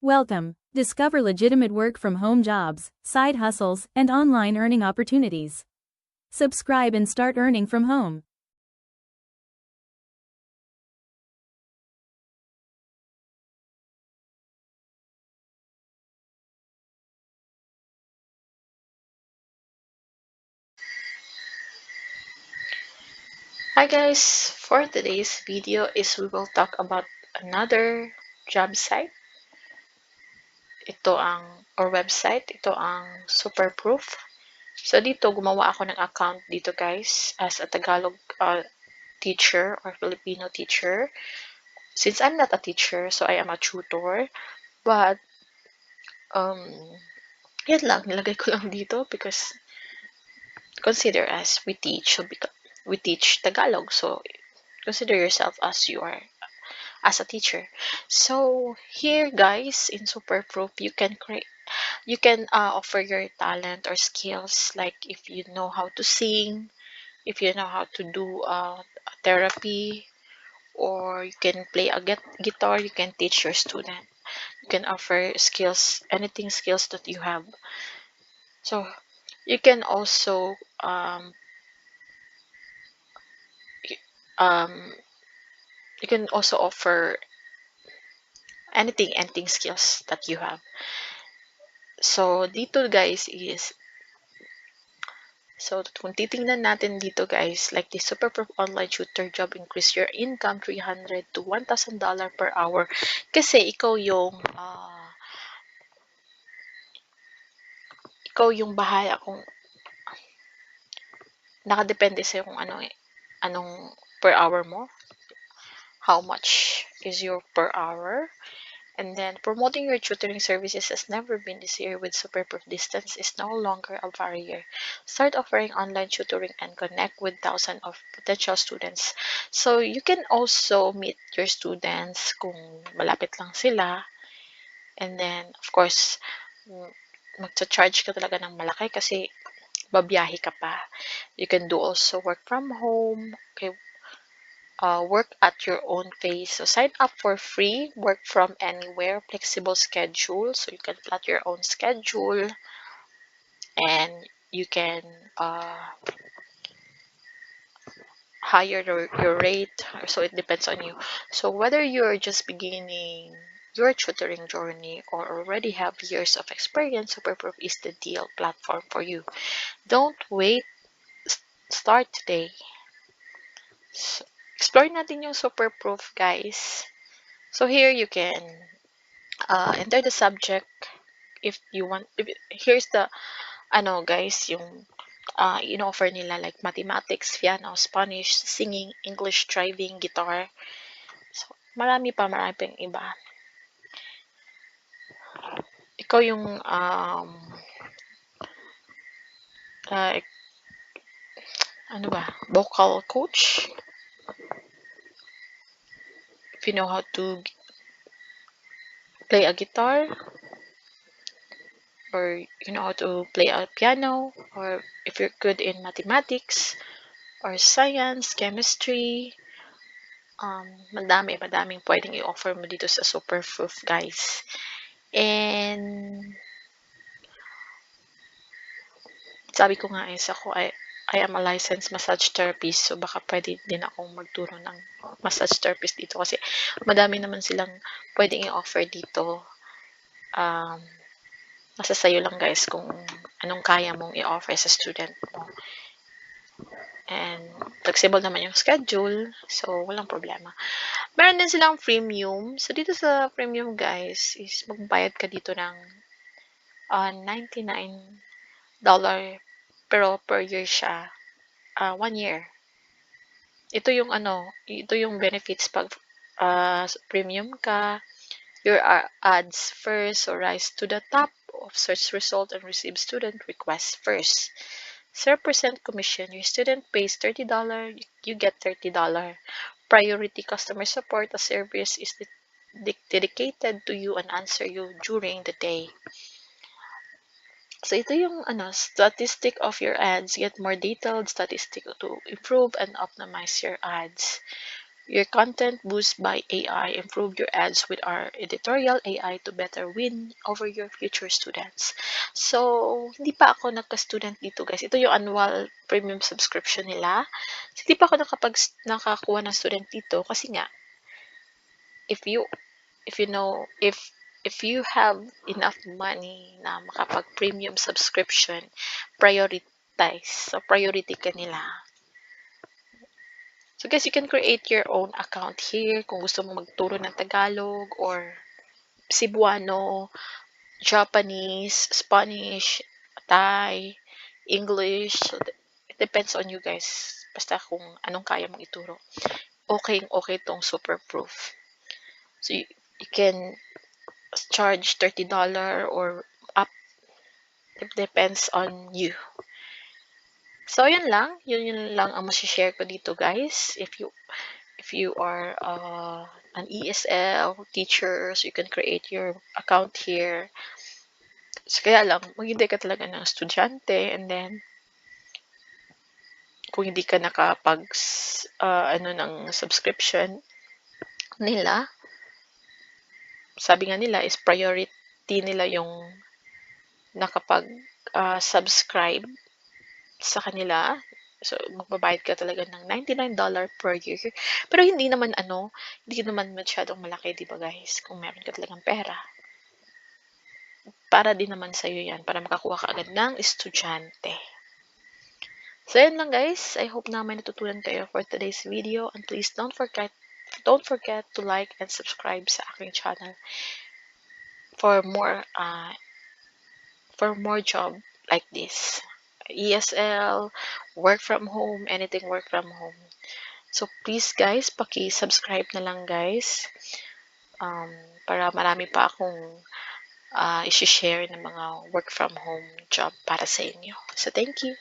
Welcome. Discover legitimate work from home jobs, side hustles, and online earning opportunities. Subscribe and start earning from home. Hi guys, for today's video is we will talk about another job site. Ito ang, or website, ito ang Superproof. So dito, gumawa ako ng account dito guys as a Tagalog teacher or Filipino teacher. Since I'm not a teacher, so I am a tutor. But, um, yan lang, nilagay ko lang dito because consider as we teach, so we teach Tagalog. So consider yourself as you are as a teacher. So here guys in Superproof you can offer your talent or skills, like if you know how to sing, if you know how to do therapy, or you can play a guitar, you can teach your student. You can offer skills, anything skills that you have. So you can also y- um, you can also offer anything skills that you have. So dito guys is, so kung titingnan natin dito guys, like the Superproof online tutor job, increase your income $300 to $1,000 per hour. Kasi ikaw yung bahala kung nakadepende sa kung anong per hour mo, how much is your per hour. And then promoting your tutoring services has never been easier with Superproof. Distance is no longer a barrier. Start offering online tutoring and connect with thousands of potential students. So you can also meet your students kung malapit lang sila. And then of course, magcha-charge ka talaga ng malaki kasi babiyahe ka pa. You can do also work from home. Okay, work at your own pace. So sign up for free, work from anywhere, flexible schedule. So you can plot your own schedule, and you can higher your rate. So it depends on you. So whether you're just beginning your tutoring journey or already have years of experience, Superproof is the ideal platform for you. Don't wait, start today. So, explore natin yung Superproof, guys. So here you can enter the subject if you want. Here's the guys, yung in-offer nila like mathematics, piano, Spanish, singing, English, driving, guitar. So marami pang iba. Ikaw yung uh, vocal coach, if you know how to play a guitar, or you know how to play a piano, or if you're good in mathematics or science, chemistry, madaming pwedeng i-offer mo dito sa Superproof, guys. And sabi ko nga ako I am a licensed massage therapist, so baka pwede din akong magturo ng massage therapist dito kasi madami naman silang pwedeng i-offer dito. Nasa sayo lang guys kung anong kaya mong i-offer sa student mo. And flexible naman yung schedule, so walang problema. Meron din silang premium. So dito sa premium guys is magbayad ka dito ng $99 pero per year siya. 1 year. Ito yung benefits pag premium ka. Your ads first, so rise to the top of search result and receive student requests first. 0% commission. Your student pays $30, you get $30. Priority customer support. A service is dedicated to you and answer you during the day. So ito yung statistic of your ads. Get more detailed statistic to improve and optimize your ads. your content boost by AI. Improve your ads with our editorial AI to better win over your future students. So, hindi pa ako nagka-student dito guys. Ito yung annual premium subscription nila. So, hindi pa ako nakakuha ng student dito kasi nga, if you if you know if you have enough money na makapag premium subscription, prioritize. So, priority ka nila. So guys, you can create your own account here kung gusto mo magturo ng Tagalog or Cebuano, Japanese, Spanish, Thai, English. So it depends on you guys. Basta kung anong kaya mong ituro. Okay tong super proof. So you can charge $30 or up. It depends on you. So yun lang. Yun lang ang masishare ko dito guys. If you are an ESL teacher, so you can create your account here. So, kaya lang, maghintay ka talaga ng estudyante and then kung hindi ka nakapag ng subscription nila, sabi nga nila is priority nila yung nakapag subscribe sa kanila. So, magbabayad ka talaga ng $99 per year. Pero hindi naman masyadong malaki, di ba guys? Kung meron ka talagang pera. Para din naman sa'yo yan, para makakuha ka agad ng estudyante. So, yun lang guys. I hope na may natutunan kayo for today's video. And please don't forget to like and subscribe sa aking channel for more job like this. ESL, work from home, anything work from home. So, please guys, paki-subscribe na lang guys. Para marami pa akong i-share ng mga work from home job para sa inyo. So, thank you.